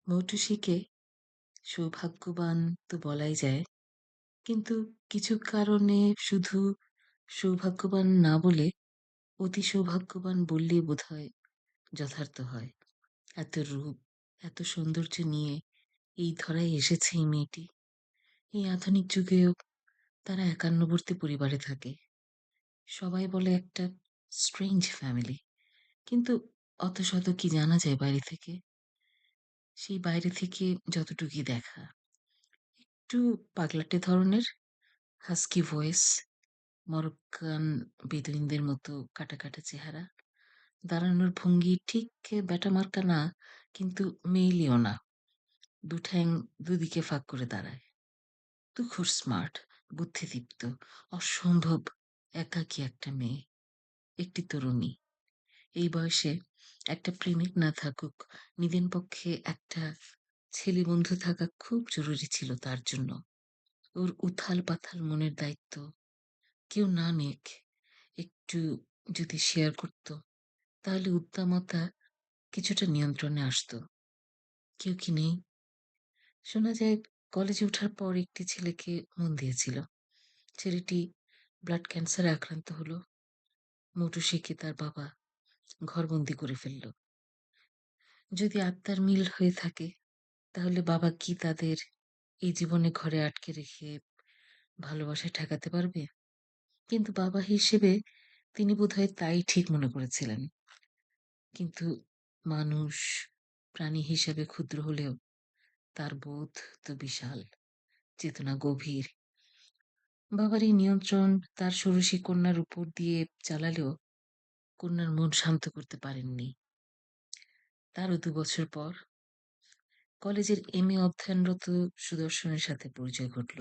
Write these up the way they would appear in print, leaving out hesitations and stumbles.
মৌটুসীকে সৌভাগ্যবান তো বলাই যায়। কিন্তু কিছু কারণে শুধু সৌভাগ্যবান না বলে অতি সৌভাগ্যবান বললেই বোধহয় যথার্থ হয়। এত রূপ, এত সৌন্দর্য নিয়ে এই ধরায় এসেছে এই মেয়েটি। এই আধুনিক যুগেও তারা একান্নবর্তী পরিবারে থাকে। সবাই বলে একটা স্ট্রেঞ্জ ফ্যামিলি। কিন্তু অত শত কি জানা যায় বাইরে থেকে? সেই বাইরে থেকে যতটুকুই দেখা। একটু পাগলাটে ধরনের, হাস্কি ভয়েস, মরক্কান বেদুইনদের মতো কাটা, কাটা চেহারা। দাঁড়ানোর ভঙ্গি ঠিক ব্যাটামার্কা না, কিন্তু মেইলিও না। ঠ্যাং দুদিকে ফাঁক করে দাঁড়ায়। তুখোড় স্মার্ট, বুদ্ধিদীপ্ত, অসম্ভব একাকী একটা মেয়ে, একটি তরুণী। এই বয়সে একটা প্রেমিক না থাকুক, নিদেন পক্ষে একটা ছেলে বন্ধু থাকা খুব জরুরি ছিল তার জন্য। ওর উথাল-পাথাল মনের দায়িত্ব কেউ না নিক, একটু যদি শেয়ার করত, তাহলে উদ্দামতা কিছুটা নিয়ন্ত্রণে আসতো। কেউ কি নেই? শোনা যায় কলেজে ওঠার পর একটি ছেলেকে মন দিয়েছিল। ছেলেটি ব্লাড ক্যান্সারে আক্রান্ত হলো। মৌটুসীকে তার বাবা ঘরবন্দি করে ফেলল। যদি আত্মার মিল হয়ে থাকে, তাহলে বাবা কি তাদের এই জীবনে ঘরে আটকে রেখে ভালোবাসা ঠেকাতে পারবে? কিন্তু বাবা হিসেবে তিনি বোধহয় তাই ঠিক মনে করেছিলেন। কিন্তু মানুষ, প্রাণী হিসেবে ক্ষুদ্র হলেও তার বোধ তো বিশাল, চেতনা গভীর। বাবার এই নিয়ন্ত্রণ তার ষোড়শী কন্যার উপর দিয়ে চালালেও কন্যার মন শান্ত করতে পারেননি। তারও ২ বছর পর কলেজের এম.এ অধ্যয়নরত সুদর্শনের সাথে পরিচয় ঘটল।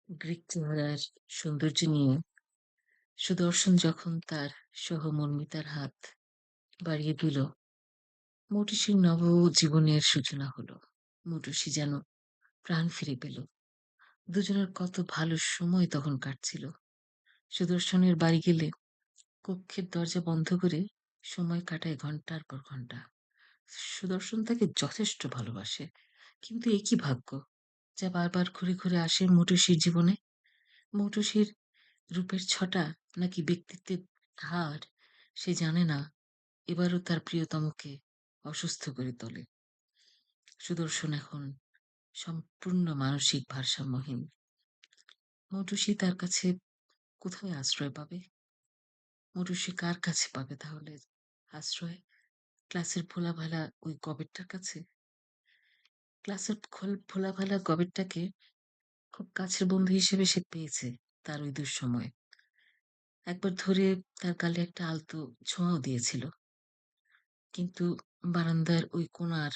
গ্রিক চেহারার সৌন্দর্য নিয়ে সুদর্শন যখন তার সহমর্মিতার হাত বাড়িয়ে দিল, মৌটুসীর নব জীবনের সূচনা হলো। মৌটুসী যেন প্রাণ ফিরে পেল। দুজনের কত ভালো সময় তখন কাটছিল। সুদর্শনের বাড়ি গেলে কক্ষের দরজা বন্ধ করে সময় কাটায় ঘন্টার পর ঘন্টা। সুদর্শন তাকে যথেষ্ট ভালোবাসে। কিন্তু এ কি ভাগ্য, যা বারবার ঘুরে ঘুরে আসে মৌটুসীর জীবনে? মৌটুসীর রূপের ছটা নাকি ব্যক্তিত্বের ধার সে জানে না। এবারও তার প্রিয়তমকে অসুস্থ করে তোলে। সুদর্শন এখন সম্পূর্ণ মানসিক ভারসাম্যহীন। মৌটুসী তার কাছে কোথায় আশ্রয় পাবে? মৌটুসী কার কাছে পাবে তাহলে আশ্রয়? ক্লাসের ভোলাভালা ওই গবেটটার কাছে? ক্লাসের ভোলাভালা গবেটটাকে খুব কাছের বন্ধু হিসেবে সে পেয়েছে তার ওই দুঃসময়ে। একবার ধরে তার গালে একটা আলতো ছোঁয়াও দিয়েছিল। কিন্তু বারান্দার ওই কোণার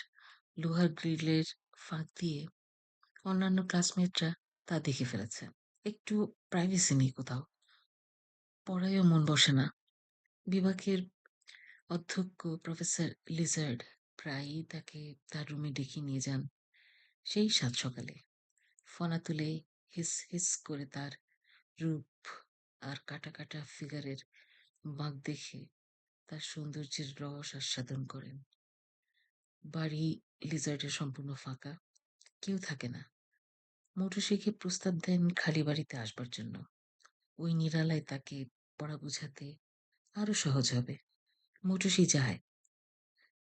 লোহার গ্রিলের ফাঁক দিয়ে অন্যান্য ক্লাসমেটরা তা দেখে ফেলেছে। একটু প্রাইভেসি নেই কোথাও। পড়ায়ও মন বসে না। বিভাগের অধ্যক্ষ প্রফেসর লিজার্ড প্রায়ই তাকে তার রুমে ডেকে নিয়ে যান সেই সাত সকালে। ফনা তুলে হিস হিস করে তার রূপ আর কাটা কাটা ফিগারের বাঁক দেখে তার সৌন্দর্যের রস আস্বাদন করেন। বাড়ি লিজার্ডের সম্পূর্ণ ফাঁকা, কেউ থাকে না। মৌটুসীকে প্রস্তাব দেন খালি বাড়িতে আসবার জন্য। ওই নিরালায় তাকে পড়া বোঝাতে আরো সহজ হবে। মৌটুসী যায়।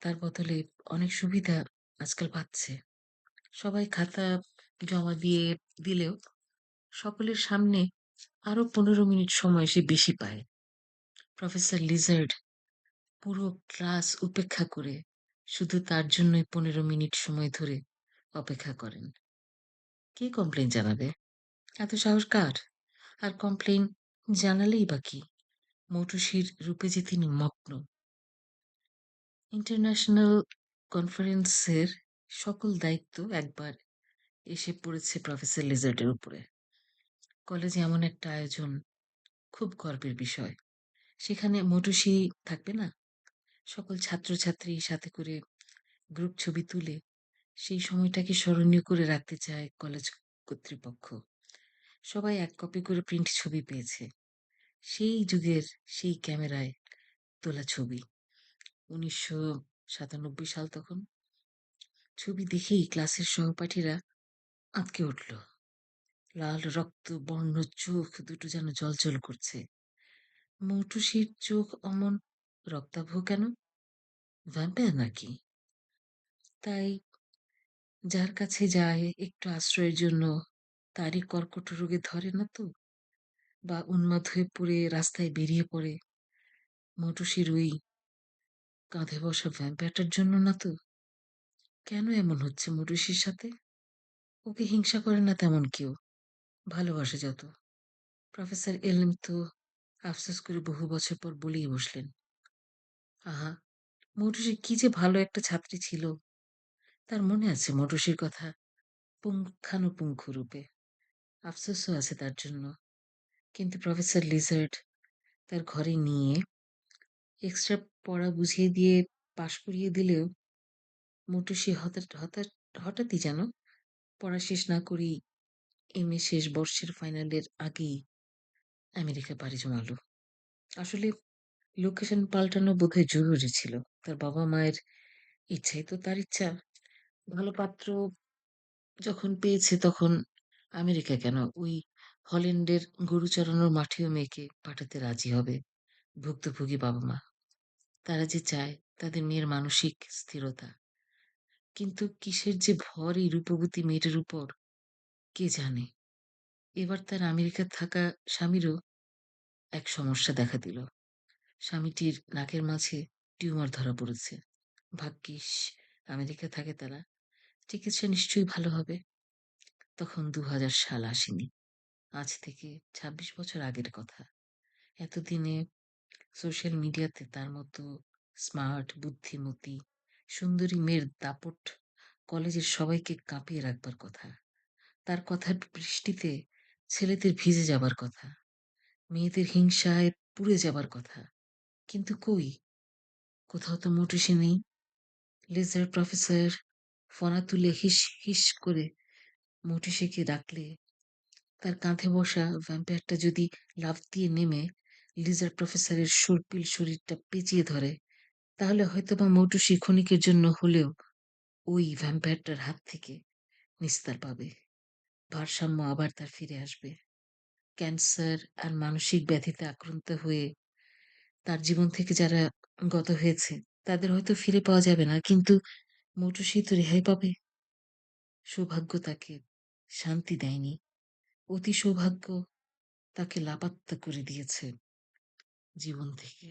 তার বদলে অনেক সুবিধা আজকাল পাচ্ছে। সবাই খাতা জমা দিয়ে দিলেও সকলের সামনে আরো ১৫ মিনিট সময় সে বেশি পায়। প্রফেসর লিজার্ড পুরো ক্লাস উপেক্ষা করে শুধু তার জন্যই ১৫ মিনিট সময় ধরে অপেক্ষা করেন। কে কমপ্লেন জানাবে? এত সাহস কার? আর কমপ্লেন জানালেই বা কি? মৌটুসীর রূপে যে তিনি মগ্ন। ইন্টারন্যাশনাল কনফারেন্সের সকল দায়িত্ব একবার এসে পড়েছে প্রফেসর লিজার্ডের উপরে। কলেজে এমন একটা আয়োজন খুব গর্বের বিষয়। সেখানে মৌটুসী থাকবে না? সকল ছাত্রছাত্রী সাথে করে গ্রুপ ছবি তুলে সেই সময়টাকে স্মরণীয় করে রাখতে চায় কলেজ কর্তৃপক্ষ। সবাই এক কপি করে প্রিন্ট ছবি পেয়েছে। সেই যুগের সেই ক্যামেরায় তোলা ছবি। ১৯৯৭ সাল তখন। ছবি দেখেই ক্লাসের সহপাঠীরা আঁতকে উঠল। লাল রক্ত বর্ণ চোখ দুটো যেন জ্বলজ্বল করছে। মৌটুসির চোখ অমন রক্তাভ কেন? ভ্যাম্পায়ার নাকি? তাই যার কাছে যায় একটু আশ্রয়ের জন্য তারই কর্কট রোগে ধরে না তো? বা উন্মাদ হয়ে পড়ে রাস্তায় বেরিয়ে পড়ে মৌটুসির ওই কাঁধে বসা ভ্যাম্পায়ারটার জন্য না তো? কেন এমন হচ্ছে মৌটুসির সাথে? ওকে হিংসা করে না তেমন কেউ, ভালোবাসে যত। প্রফেসর এলম তো আফসোস করে বহু বছর পর বলেই বসলেন, আহা, মৌটুসি কি যে ভালো একটা ছাত্রী ছিল। তার মনে আছে মৌটুসির কথা পুঙ্খানুপুঙ্খ রূপে। আফসোসও আছে তার জন্য। কিন্তু প্রফেসর লিজার্ড তার ঘরে নিয়ে এক্সট্রা পড়া বুঝিয়ে দিয়ে পাশ করিয়ে দিলেও মৌটুসি হঠাৎই যেন পড়া শেষ না করেই এমএ শেষ বর্ষের ফাইনালের আগেই আমেরিকা পাড়ি জমালো। আসলে লোকেশন পাল্টানো বোধহয় জরুরি ছিল। তার বাবা মায়ের ইচ্ছাই তো তার ইচ্ছা। ভালো পাত্র যখন পেয়েছে তখন আমেরিকা কেন, ওই হল্যান্ডের গরু চড়ানোর মাঠেও মেয়েকে পাঠাতে রাজি হবে ভুক্তভোগী বাবা মা। তারা যে চায় তাদের মেয়ের মানসিক স্থিরতা। কিন্তু কিসের যে ভর এই রূপবতী মেয়েটার উপর কে জানে। এবার তার আমেরিকা থাকা স্বামীরও এক সমস্যা দেখা দিল। স্বামীটির নাকের মাঝে টিউমার ধরা পড়েছে। ভাগ্যিস আমেরিকা থাকে তারা, চিকিৎসা নিশ্চয়ই ভালো হবে। তখন 2000 সাল আসেনি, আজ থেকে 26 বছর আগের কথা। এতদিনে সোশ্যাল মিডিয়াতে তার মতো স্মার্ট বুদ্ধিমতী সুন্দরী মেয়ের দাপট কলেজের সবাইকে কাঁপিয়ে রাখবার কথা। তার কথার বৃষ্টিতে ছেলেদের ভিজে যাবার কথা, মেয়েদের হিংসায় পুড়ে যাবার কথা। কিন্তু কই, কোথাও তো মোটুসি নেই। লেজার প্রফেসর ফনা তুলে হিস হিস করে মোটুসিকে ডাকলে তার কাঁধে বসা ভ্যাম্পায়ারটা যদি লাফ দিয়ে নেমে লিজার প্রফেসরের সর্পিল শরীরটা পেঁচিয়ে ধরে, তাহলে হয়তোবা মৌটুসি ক্ষণিকের জন্য হলেও ওই ভ্যাম্পায়ারটার হাত থেকে নিস্তার পাবে। ভারসাম্য আবার তার ফিরে আসবে। ক্যান্সার আর মানসিক ব্যাধিতে আক্রান্ত হয়ে তার জীবন থেকে যারা গত হয়েছে তাদের হয়তো ফিরে পাওয়া যাবে না, কিন্তু মৌটুসি তো রেহাই পাবে। সৌভাগ্য তাকে শান্তি দেয়নি, অতি সৌভাগ্য তাকে লাপাত্তা করে দিয়েছে জীবন থেকে।